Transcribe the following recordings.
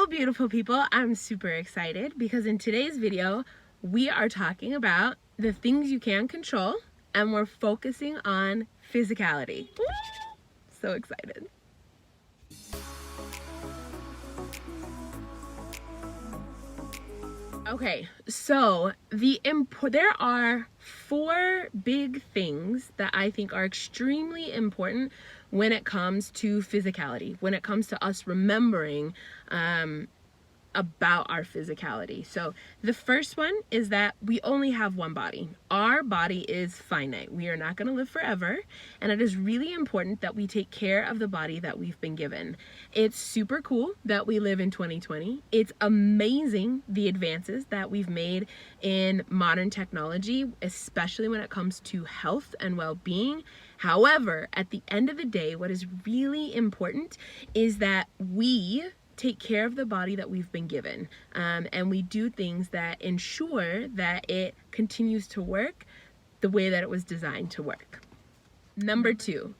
Hello, beautiful people. I'm super excited because in today's video, we are talking about the things you can control and we're focusing on physicality. Woo! So excited. Okay, so there are 4 big things that I think are extremely important when it comes to physicality, when it comes to us remembering about our physicality. So the first one is that we only have one body. Our body is finite. We are not going to live forever, and it is really important that we take care of the body that we've been given. It's super cool that we live in 2020. It's amazing the advances that we've made in modern technology, especially when it comes to health and well-being. However, at the end of the day, what is really important is that we take care of the body that we've been given, and we do things that ensure that it continues to work the way that it was designed to work. Number 2,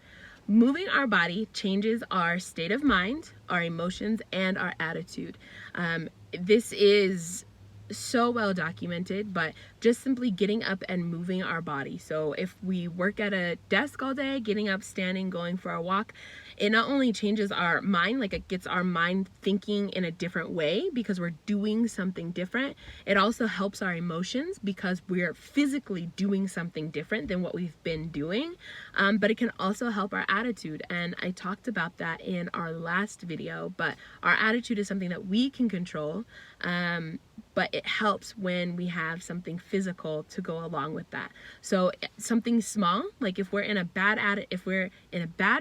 moving our body changes our state of mind, our emotions, and our attitude. This is so well documented, but just simply getting up and moving our body. So if we work at a desk all day, getting up, standing, going for a walk, it not only changes our mind, like it gets our mind thinking in a different way because we're doing something different. It also helps our emotions because we're physically doing something different than what we've been doing. But it can also help our attitude. And I talked about that in our last video, but our attitude is something that we can control. But it helps when we have something physical to go along with that. So something small, like if we're in a bad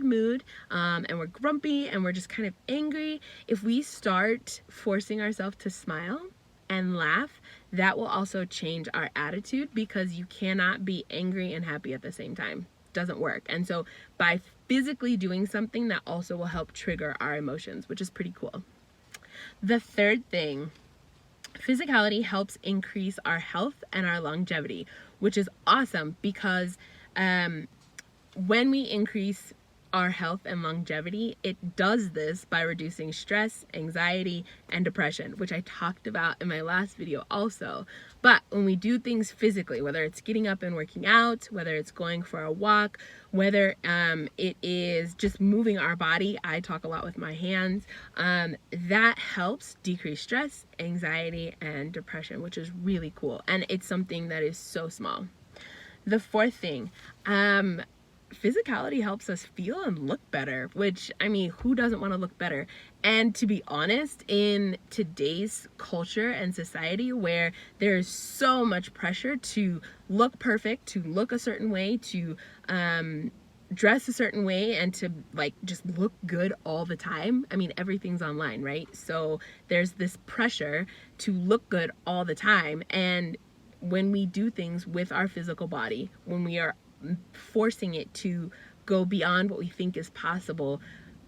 mood, and we're grumpy and we're just kind of angry, if we start forcing ourselves to smile and laugh, that will also change our attitude, because you cannot be angry and happy at the same time. It doesn't work. And so by physically doing something, that also will help trigger our emotions, which is pretty cool. The third thing, physicality helps increase our health and our longevity, which is awesome because when we increase our health and longevity, it does this by reducing stress, anxiety, and depression, which I talked about in my last video also. But when we do things physically, whether it's getting up and working out, whether it's going for a walk, whether it is just moving our body, I talk a lot with my hands, that helps decrease stress, anxiety, and depression, which is really cool. And it's something that is so small. The fourth thing, physicality helps us feel and look better, which, I mean, who doesn't want to look better? And to be honest, in today's culture and society where there's so much pressure to look perfect, to look a certain way, to dress a certain way, and to like just look good all the time. I mean, everything's online, right? So there's this pressure to look good all the time. And when we do things with our physical body, when we are forcing it to go beyond what we think is possible,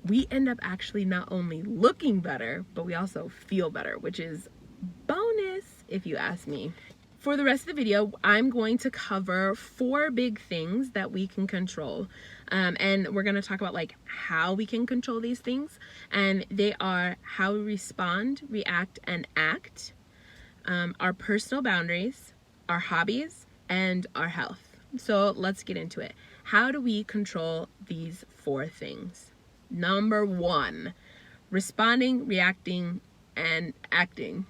we end up actually not only looking better, but we also feel better, which is bonus if you ask me. For the rest of the video, I'm going to cover 4 big things that we can control. And we're going to talk about like how we can control these things. And they are how we respond, react, and act, our personal boundaries, our hobbies, and our health. So let's get into it. How do we control these 4 things? Number 1, responding, reacting, and acting.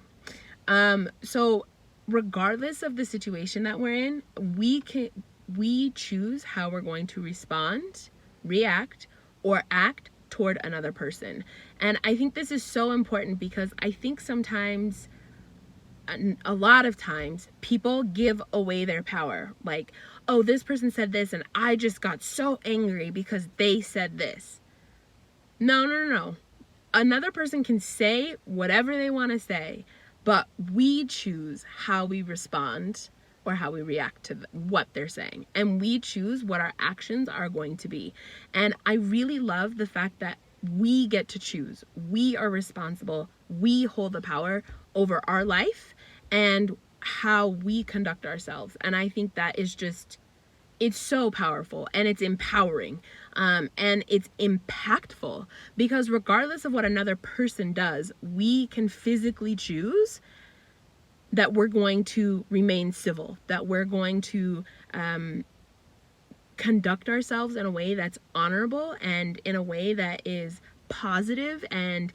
So regardless of the situation that we're in, we choose how we're going to respond, react, or act toward another person. And I think this is so important because I think sometimes, a lot of times, people give away their power. Like, oh, this person said this and I just got so angry because they said this. No. Another person can say whatever they want to say, but we choose how we respond or how we react to what they're saying. And we choose what our actions are going to be. And I really love the fact that we get to choose. We are responsible. We hold the power over our life and how we conduct ourselves. And I think that is just it's so powerful and it's empowering, and it's impactful, because regardless of what another person does, we can physically choose that we're going to remain civil, that we're going to conduct ourselves in a way that's honorable and in a way that is positive, and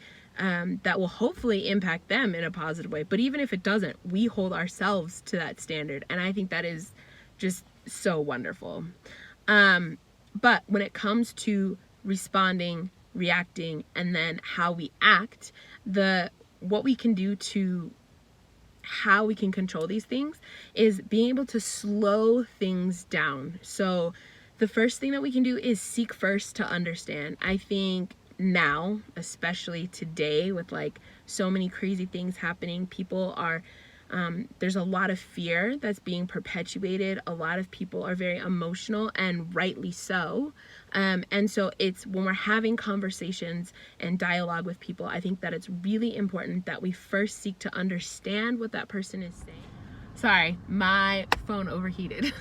that will hopefully impact them in a positive way. But even if it doesn't, we hold ourselves to that standard, and I think that is just so wonderful. But when it comes to responding, reacting, and then how we act, what we can do to how we can control these things is being able to slow things down. So the first thing that we can do is seek first to understand. I think now, especially today, with like so many crazy things happening, people are there's a lot of fear that's being perpetuated. A lot of people are very emotional, and rightly so. And so it's when we're having conversations and dialogue with people, I think that it's really important that we first seek to understand what that person is saying. Sorry, my phone overheated.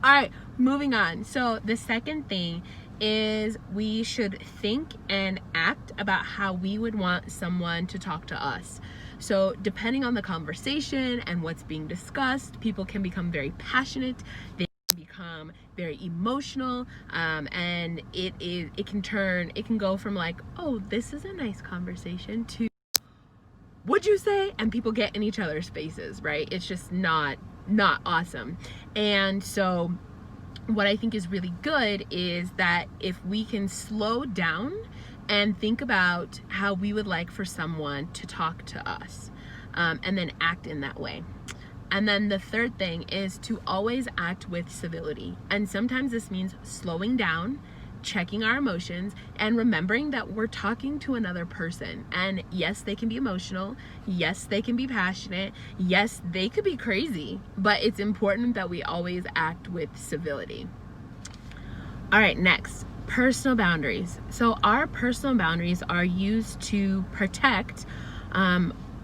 All right, moving on. So the second thing is we should think and act about how we would want someone to talk to us. So depending on the conversation and what's being discussed, people can become very passionate. They can become very emotional, and it can go from like, oh, this is a nice conversation, to would you say, and people get in each other's faces, right? It's just not awesome. And so what I think is really good is that if we can slow down and think about how we would like for someone to talk to us, and then act in that way. And then the third thing is to always act with civility. And sometimes this means slowing down, checking our emotions, and remembering that we're talking to another person. And yes, they can be emotional. Yes, they can be passionate. Yes, they could be crazy. But it's important that we always act with civility. All right, next. Personal boundaries. So our personal boundaries are used to protect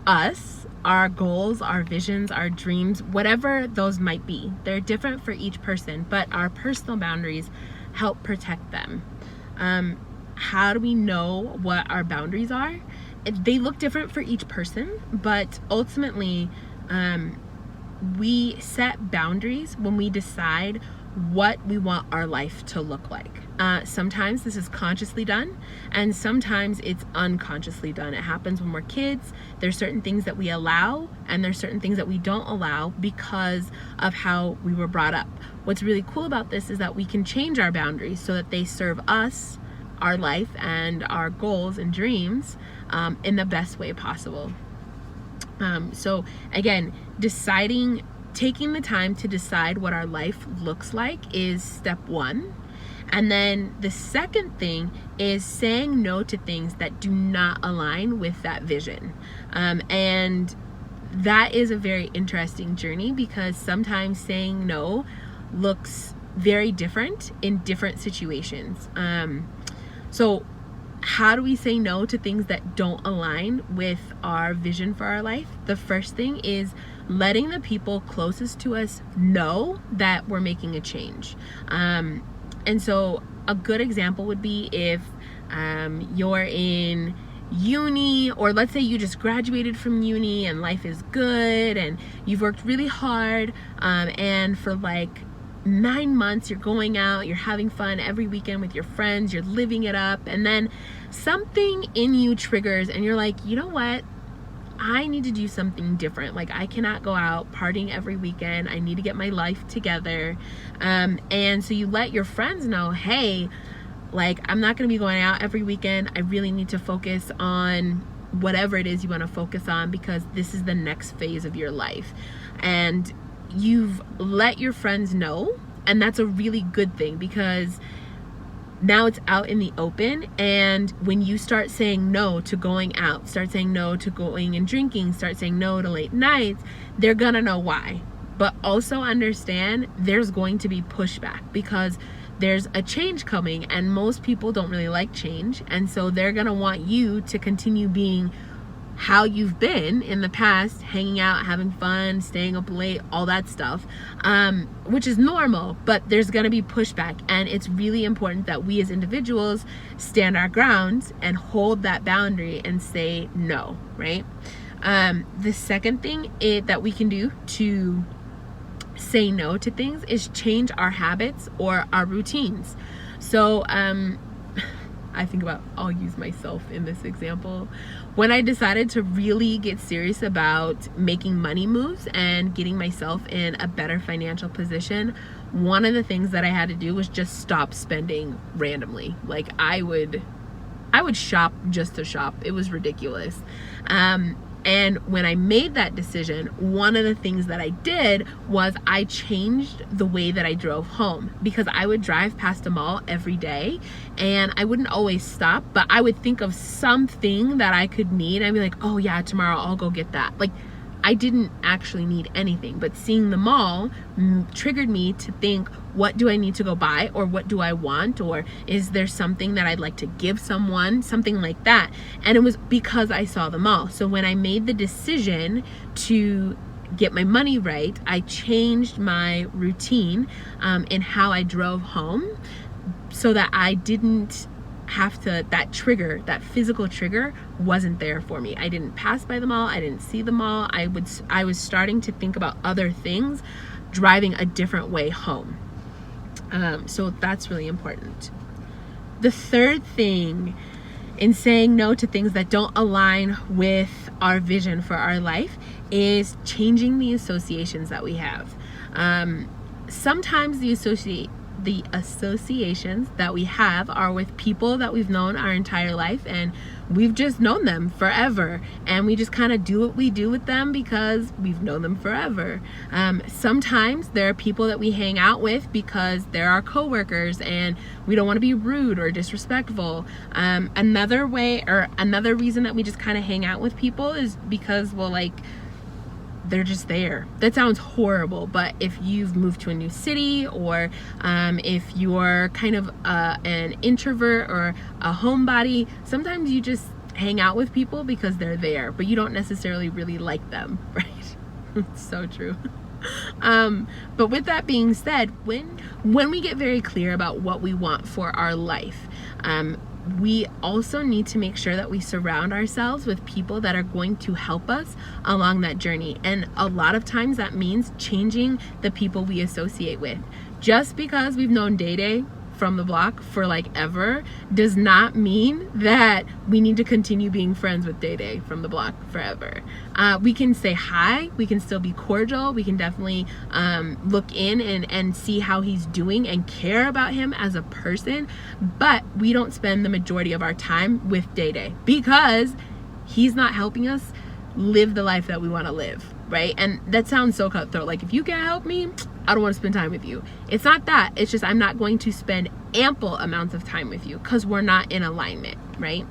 us, our goals, our visions, our dreams, whatever those might be. They're different for each person, but our personal boundaries help protect them. How do we know what our boundaries are? They look different for each person, but ultimately we set boundaries when we decide what we want our life to look like. Sometimes this is consciously done, and sometimes it's unconsciously done. It happens when we're kids. There's certain things that we allow, and there's certain things that we don't allow because of how we were brought up. What's really cool about this is that we can change our boundaries so that they serve us, our life, and our goals and dreams in the best way possible. So again, taking the time to decide what our life looks like is step one. And then the second thing is saying no to things that do not align with that vision. And that is a very interesting journey, because sometimes saying no looks very different in different situations. So how do we say no to things that don't align with our vision for our life? The first thing is letting the people closest to us know that we're making a change. And so a good example would be if you're in uni, or let's say you just graduated from uni and life is good and you've worked really hard, and for like 9 months you're going out, you're having fun every weekend with your friends, you're living it up, and then something in you triggers and you're like, you know what? I need to do something different. Like, I cannot go out partying every weekend. I need to get my life together. And so you let your friends know, hey, like, I'm not going to be going out every weekend. I really need to focus on whatever it is you want to focus on, because this is the next phase of your life. And you've let your friends know, and that's a really good thing, because now it's out in the open. And when you start saying no to going out, start saying no to going and drinking, start saying no to late nights, they're gonna know why. But also understand there's going to be pushback, because there's a change coming, and most people don't really like change. And so they're gonna want you to continue being how you've been in the past, hanging out, having fun, staying up late, all that stuff, which is normal, but there's going to be pushback. And it's really important that we as individuals stand our ground and hold that boundary and say no, right? The second thing that we can do to say no to things is change our habits or our routines. So I think about, I'll use myself in this example. When I decided to really get serious about making money moves and getting myself in a better financial position, one of the things that I had to do was just stop spending randomly. Like I would shop just to shop. It was ridiculous. And when I made that decision, one of the things that I did was I changed the way that I drove home, because I would drive past a mall every day and I wouldn't always stop, but I would think of something that I could need. I'd be like, oh yeah, tomorrow I'll go get that. Like I didn't actually need anything, but seeing the mall triggered me to think, what do I need to go buy, or what do I want, or is there something that I'd like to give someone, something like that. And it was because I saw the mall. So when I made the decision to get my money right, I changed my routine in how I drove home so that I didn't have to, that physical trigger wasn't there for me. I didn't pass by the mall. I didn't see the mall. I was starting to think about other things, driving a different way home. So that's really important. The third thing in saying no to things that don't align with our vision for our life is changing the associations that we have. Sometimes the associations that we have are with people that we've known our entire life, and we've just known them forever, and we just kind of do what we do with them because we've known them forever. Sometimes there are people that we hang out with because they're our coworkers and we don't want to be rude or disrespectful. Another reason that we just kind of hang out with people is because, well, like, they're just there. That sounds horrible, but if you've moved to a new city, or if you're kind of an introvert or a homebody, sometimes you just hang out with people because they're there, but you don't necessarily really like them, right? It's so true. But with that being said, when we get very clear about what we want for our life, we also need to make sure that we surround ourselves with people that are going to help us along that journey. And a lot of times that means changing the people we associate with. Just because we've known Day from the block for like ever does not mean that we need to continue being friends with Day from the block forever. We can say hi, we can still be cordial, we can definitely look in and see how he's doing and care about him as a person, but we don't spend the majority of our time with Day because he's not helping us live the life that we want to live, right? And that sounds so cutthroat. Like, if you can't help me, I don't want to spend time with you. It's not that. It's just I'm not going to spend ample amounts of time with you because we're not in alignment, right?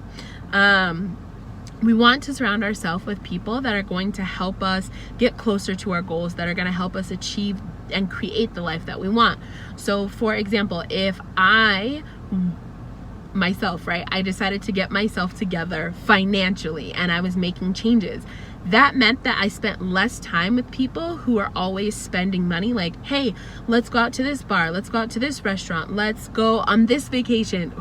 We want to surround ourselves with people that are going to help us get closer to our goals, that are going to help us achieve and create the life that we want. So, for example, if myself, right, I decided to get myself together financially and I was making changes, that meant that I spent less time with people who are always spending money. Like, hey, let's go out to this bar, let's go out to this restaurant, let's go on this vacation.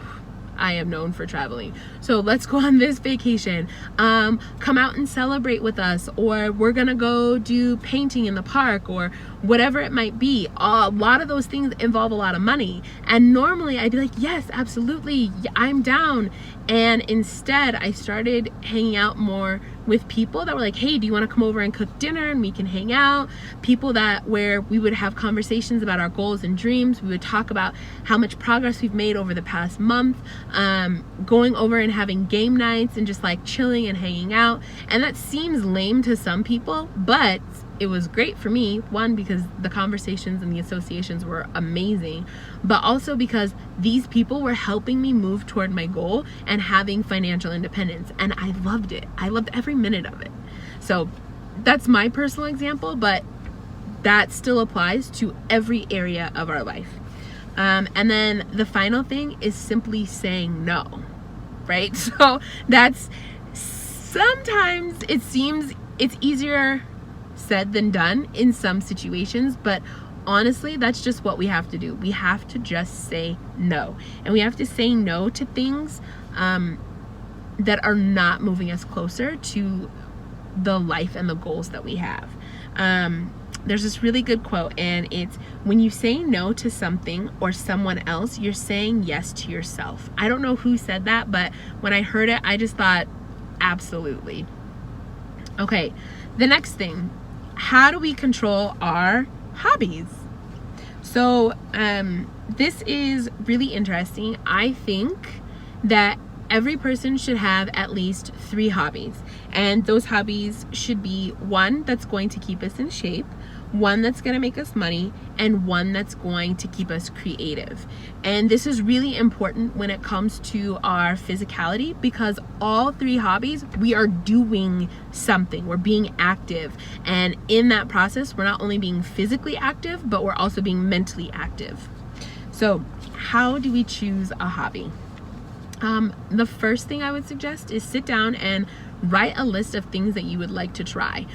I am known for traveling, so let's go on this vacation, come out and celebrate with us, or we're gonna go do painting in the park, or whatever it might be. A lot of those things involve a lot of money, and normally I'd be like, yes, absolutely, I'm down. And instead I started hanging out more with people that were like, hey, do you want to come over and cook dinner and we can hang out? People where we would have conversations about our goals and dreams. We would talk about how much progress we've made over the past month, going over and having game nights and just like chilling and hanging out. And that seems lame to some people, but it was great for me. One, because the conversations and the associations were amazing, but also because these people were helping me move toward my goal and having financial independence. And I loved it. I loved every minute of it. So that's my personal example, but that still applies to every area of our life. And then the final thing is simply saying no, right? So that's sometimes it seems it's easier said than done in some situations, but honestly, that's just what we have to do. We have to just say no. And we have to say no to things that are not moving us closer to the life and the goals that we have. There's this really good quote, and it's, when you say no to something or someone else, you're saying yes to yourself. I don't know who said that, but when I heard it, I just thought, absolutely. Okay, the next thing, how do we control our hobbies? So this is really interesting. I think that every person should have at least 3 hobbies, and those hobbies should be one that's going to keep us in shape, one that's going to make us money, and one that's going to keep us creative. And this is really important when it comes to our physicality, because all 3 hobbies, we are doing something, we're being active, and in that process we're not only being physically active, but we're also being mentally active. So how do we choose a hobby? The first thing I would suggest is sit down and write a list of things that you would like to try,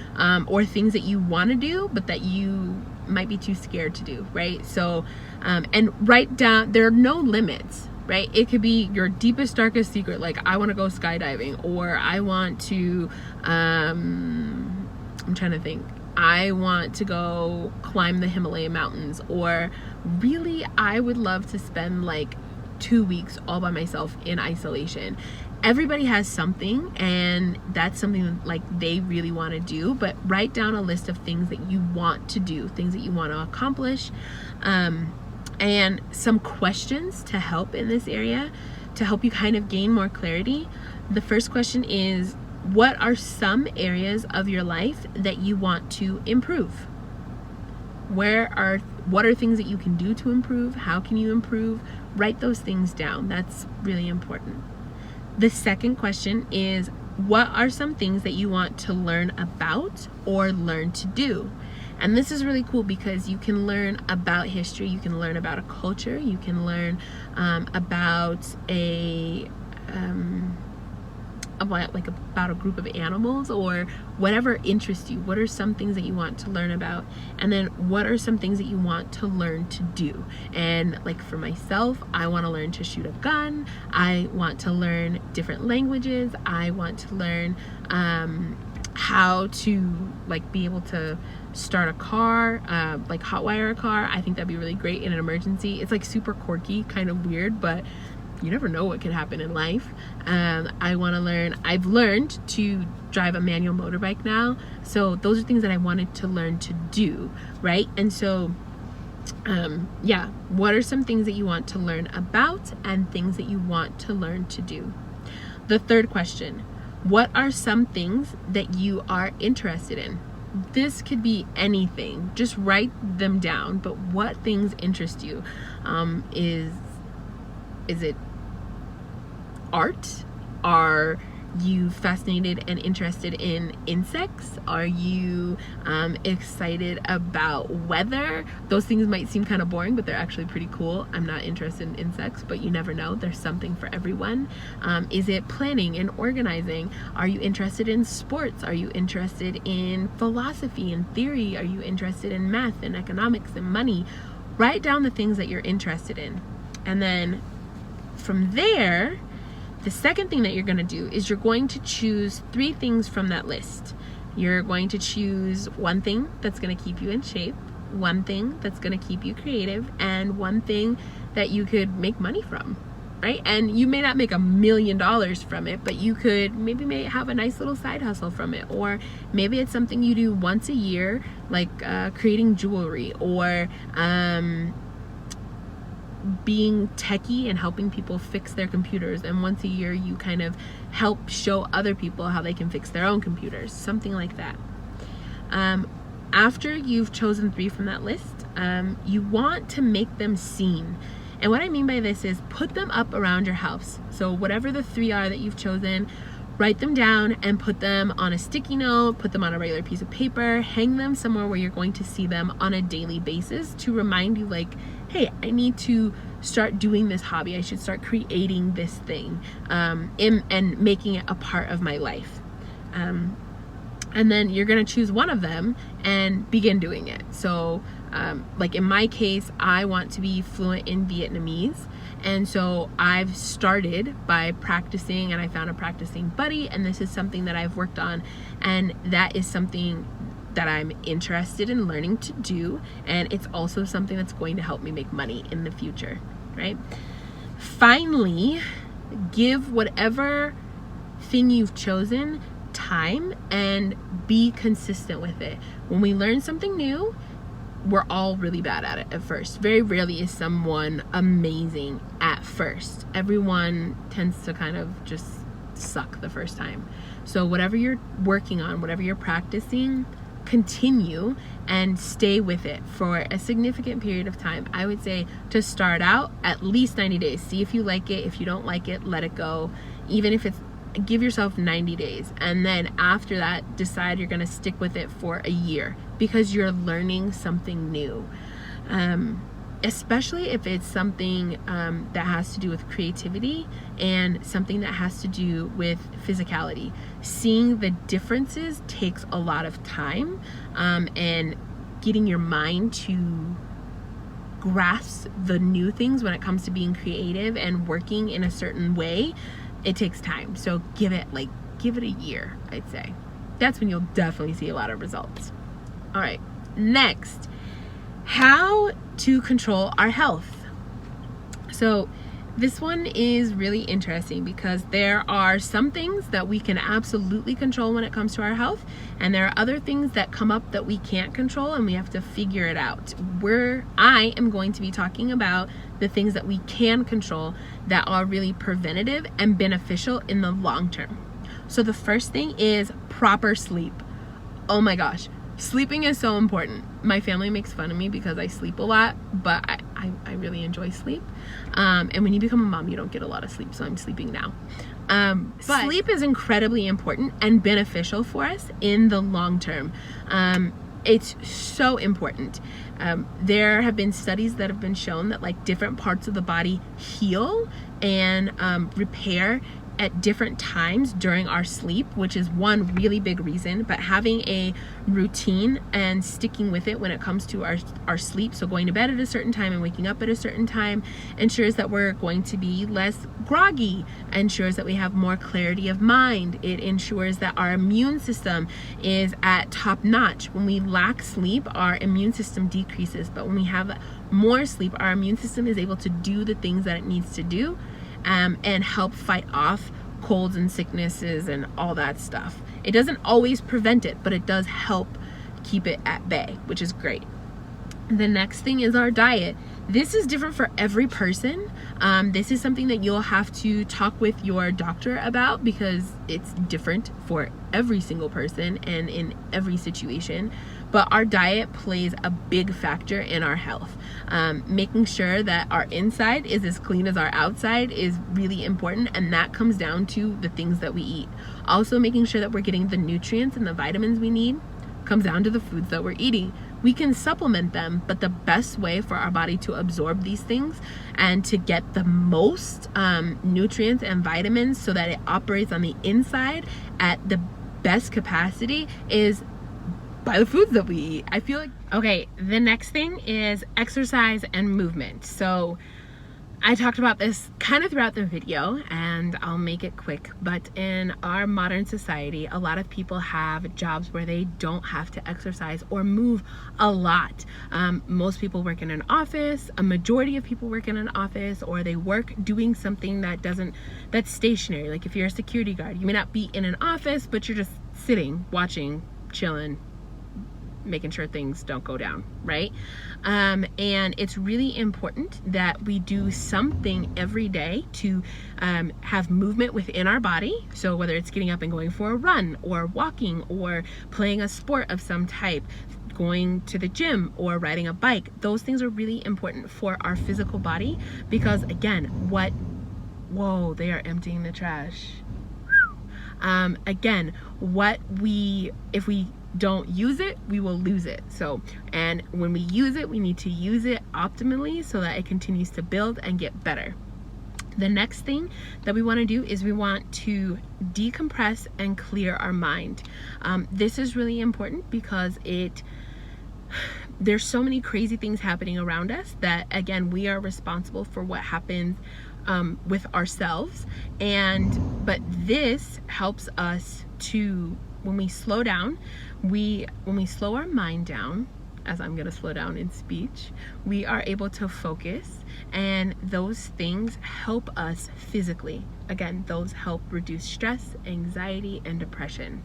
or things that you want to do but that you might be too scared to do, right? So and write down, there are no limits, right? It could be your deepest, darkest secret, like I want to go skydiving, or I want to I'm trying to think, I want to go climb the Himalaya mountains, or really I would love to spend like 2 weeks all by myself in isolation. Everybody has something, and that's something like they really want to do, but write down a list of things that you want to do, things that you want to accomplish, and some questions to help in this area, to help you kind of gain more clarity. The first question is, what are some areas of your life that you want to improve? What are things that you can do to improve? How can you improve? Write those things down. That's really important. The second question is, what are some things that you want to learn about or learn to do? And this is really cool because you can learn about history, you can learn about a culture, you can learn about about a group of animals, or whatever interests you. What are some things that you want to learn about? And then what are some things that you want to learn to do? And like for myself, I want to learn to shoot a gun. I want to learn different languages. I want to learn how to like be able to start a car, like hotwire a car. I think that'd be really great in an emergency. It's like super quirky, kind of weird, but you never know what could happen in life. I want to learn, I've learned to drive a manual motorbike now. So those are things that I wanted to learn to do, right? And so, yeah, what are some things that you want to learn about and things that you want to learn to do? The third question, what are some things that you are interested in? This could be anything, just write them down, but what things interest you? Is it art? Are you fascinated and interested in insects? Are you excited about weather? Those things might seem kind of boring, but they're actually pretty cool. I'm not interested in insects, but you never know. There's something for everyone. Is it planning and organizing? Are you interested in sports? Are you interested in philosophy and theory? Are you interested in math and economics and money? Write down the things that you're interested in. And then from there, the second thing that you're going to do is you're going to choose 3 things from that list. You're going to choose one thing that's going to keep you in shape, one thing that's going to keep you creative, and one thing that you could make money from, right? And you may not make $1 million from it, but you could maybe have a nice little side hustle from it. Or maybe it's something you do once a year, like creating jewelry, or being techie and helping people fix their computers, and once a year you kind of help show other people how they can fix their own computers, something like that. After you've chosen 3 from that list, you want to make them seen. And what I mean by this is put them up around your house. So whatever the 3 are that you've chosen, write them down and put them on a sticky note, put them on a regular piece of paper, hang them somewhere where you're going to see them on a daily basis to remind you, like, hey, I need to start doing this hobby. I should start creating this thing and making it a part of my life. And then you're going to choose one of them and begin doing it. So like in my case, I want to be fluent in Vietnamese. And so I've started by practicing, and I found a practicing buddy, and this is something that I've worked on, and that is something that I'm interested in learning to do, and it's also something that's going to help me make money in the future, right? Finally, give whatever thing you've chosen time and be consistent with it. When we learn something new, we're all really bad at it at first. Very rarely is someone amazing at first. Everyone tends to kind of just suck the first time. So whatever you're working on, whatever you're practicing, continue and stay with it for a significant period of time. I would say to start out, at least 90 days. See if you like it. If you don't like it, let it go. Even if it's, give yourself 90 days. And then after that, decide you're going to stick with it for a year, because you're learning something new. Especially if it's something that has to do with creativity and something that has to do with physicality. Seeing the differences takes a lot of time, and getting your mind to grasp the new things when it comes to being creative and working in a certain way, it takes time. So give it a year, I'd say. That's when you'll definitely see a lot of results. All right, next, how to control our health. So this one is really interesting because there are some things that we can absolutely control when it comes to our health, and there are other things that come up that we can't control, and we have to figure it out. I am going to be talking about the things that we can control that are really preventative and beneficial in the long term. So the first thing is proper sleep. Oh my gosh, sleeping is so important. My family makes fun of me because I sleep a lot, but I really enjoy sleep. And when you become a mom, you don't get a lot of sleep, so I'm sleeping now. But sleep is incredibly important and beneficial for us in the long term. It's so important. There have been studies that have been shown that like different parts of the body heal and repair at different times during our sleep, which is one really big reason. But having a routine and sticking with it when it comes to our sleep, so going to bed at a certain time and waking up at a certain time, ensures that we're going to be less groggy, ensures that we have more clarity of mind. It ensures that our immune system is at top notch. When we lack sleep, our immune system decreases, but when we have more sleep, our immune system is able to do the things that it needs to do, and help fight off colds and sicknesses and all that stuff. It doesn't always prevent it, but it does help keep it at bay, which is great. The next thing is our diet. This is different for every person. This is something that you'll have to talk with your doctor about because it's different for every single person and in every situation. But our diet plays a big factor in our health. Making sure that our inside is as clean as our outside is really important, and that comes down to the things that we eat. Also, making sure that we're getting the nutrients and the vitamins we need comes down to the foods that we're eating. We can supplement them, but the best way for our body to absorb these things and to get the most nutrients and vitamins so that it operates on the inside at the best capacity is by the foods that we eat. I feel like, okay, the next thing is exercise and movement. So I talked about this kind of throughout the video, and I'll make it quick, but in our modern society, a lot of people have jobs where they don't have to exercise or move a lot. Most people work in an office, a majority of people work in an office, or they work doing something that's stationary. Like if you're a security guard, you may not be in an office, but you're just sitting, watching, chilling, making sure things don't go down, right? And it's really important that we do something every day to have movement within our body. So whether it's getting up and going for a run, or walking, or playing a sport of some type, going to the gym or riding a bike, those things are really important for our physical body because again, whoa, they are emptying the trash. Again, if we don't use it, we will lose it. So, and when we use it, we need to use it optimally so that it continues to build and get better. The next thing that we want to do is we want to decompress and clear our mind. This is really important because there's so many crazy things happening around us that, again, we are responsible for what happens with ourselves. But this helps us to, when we slow down, when we slow our mind down, as I'm going to slow down in speech, we are able to focus, and those things help us physically. Again, those help reduce stress, anxiety, and depression.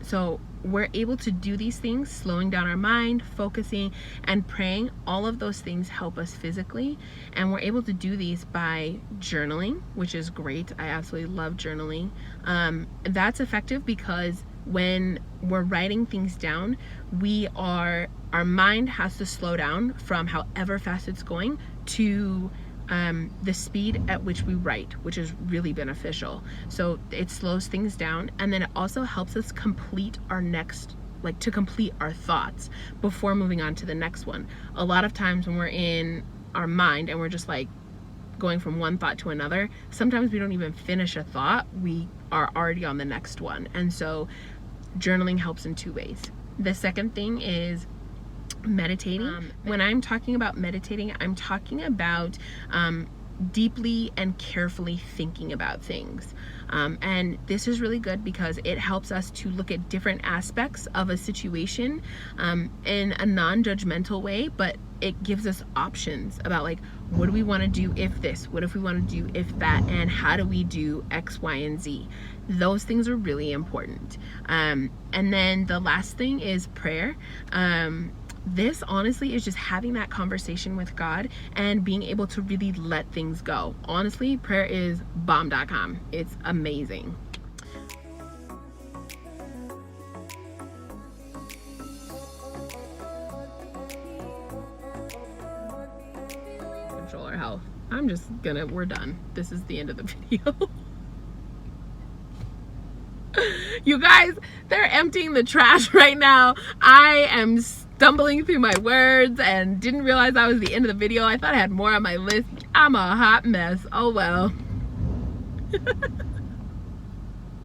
So we're able to do these things, slowing down our mind, focusing, and praying. All of those things help us physically, and we're able to do these by journaling, which is great. I absolutely love journaling. That's effective because when we're writing things down, our mind has to slow down from however fast it's going to the speed at which we write, which is really beneficial. So it slows things down, and then it also helps us complete our complete our thoughts before moving on to the next one. A lot of times when we're in our mind and we're just like going from one thought to another, sometimes we don't even finish a thought, we are already on the next one. And so journaling helps in two ways. The second thing is meditating. When I'm talking about meditating, I'm talking about deeply and carefully thinking about things. And this is really good because it helps us to look at different aspects of a situation in a non-judgmental way, but it gives us options about like, what do we want to do if this? What if we want to do if that? And how do we do X, Y, and Z? Those things are really important. And then the last thing is prayer. This honestly is just having that conversation with God and being able to really let things go. Honestly, prayer is bomb.com. It's amazing. Control our health. We're done. This is the end of the video. You guys, they're emptying the trash right now. I am stumbling through my words and didn't realize that was the end of the video. I thought I had more on my list. I'm a hot mess. Oh well.